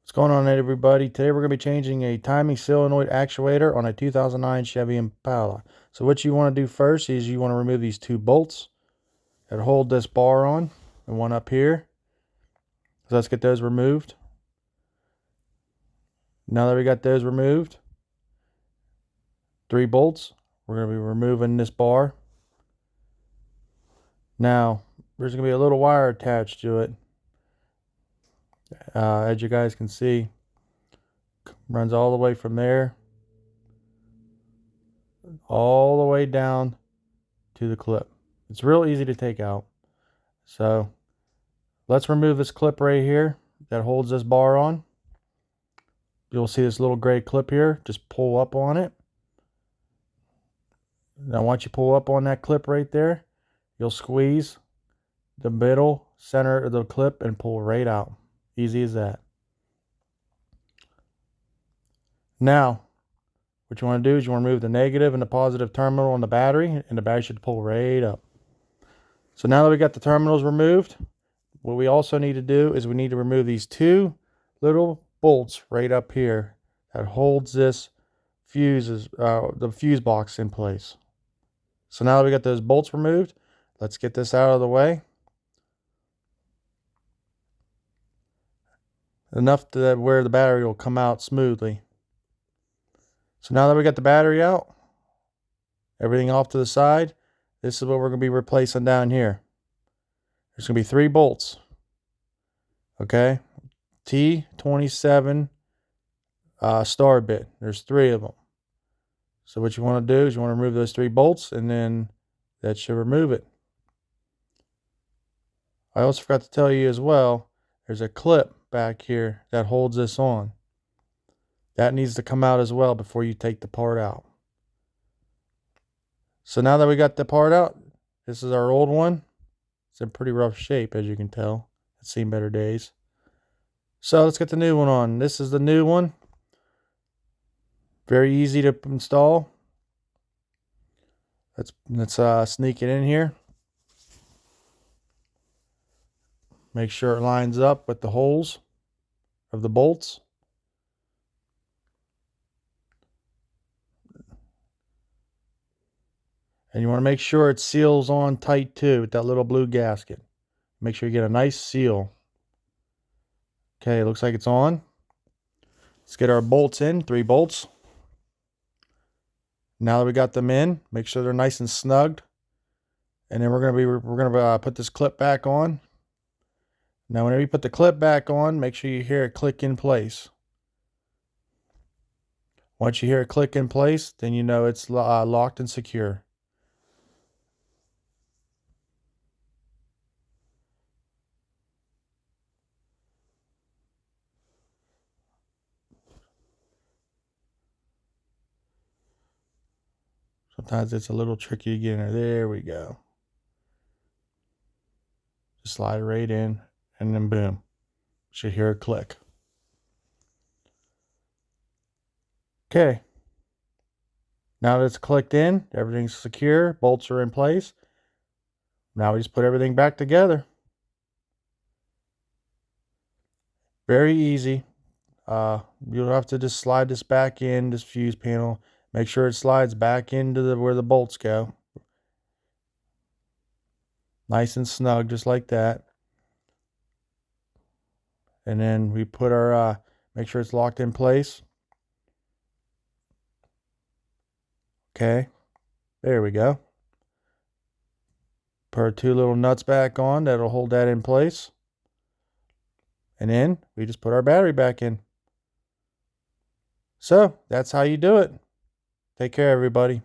What's going on, everybody? Today we're going to be changing a timing solenoid actuator on a 2009 Chevy Impala. So what you want to do first is you want to remove these two bolts that hold this bar on, and one up here. So let's get those removed. Now that we got those removed, 3 bolts, we're going to be removing this bar. Now there's going to be a little wire attached to it. As you guys can see, runs all the way from there all the way down to the clip. It's real easy to take out. So let's remove this clip right here that holds this bar on. You'll see this little gray clip here. Just pull up on it. Now once you pull up on that clip right there, you'll squeeze the middle center of the clip and pull right out. Easy as that. Now what you want to do is you want to remove the negative and the positive terminal on the battery, and the battery should pull right up. So now that we got the terminals removed, what we also need to do is we need to remove these 2 little bolts right up here that holds this the fuse box in place. So now that we got those bolts removed, let's get this out of the way. Enough that where the battery will come out smoothly. So now that we got the battery out, everything off to the side, this is what we're going to be replacing down here. There's going to be 3 bolts. Okay, T27 star bit. There's 3 of them. So what you want to do is you want to remove those 3 bolts, and then that should remove it. I also forgot to tell you as well, there's a clip back here that holds this on. That needs to come out as well before you take the part out. So now that we got the part out, this is our old one. It's in pretty rough shape, as you can tell. It's seen better days. So let's get the new one on. This is the new one. Very easy to install. Let's sneak it in here. Make sure it lines up with the holes of the bolts. And you want to make sure it seals on tight too with that little blue gasket. Make sure you get a nice seal. Okay, it looks like it's on. Let's get our bolts in, 3 bolts. Now that we got them in, make sure they're nice and snugged. And then we're gonna put this clip back on. Now whenever you put the clip back on, make sure you hear it click in place. Once you hear it click in place, then you know it's locked and secure. Sometimes it's a little tricky to get in there. There we go. Just slide it right in, and then boom. Should hear a click. Okay. Now that it's clicked in, everything's secure, bolts are in place. Now we just put everything back together. Very easy. You'll have to just slide this back in, this fuse panel. Make sure it slides back into where the bolts go. Nice and snug, just like that. And then we put our, make sure it's locked in place. Okay, there we go. Put our 2 little nuts back on, that'll hold that in place. And then we just put our battery back in. So that's how you do it. Take care, everybody.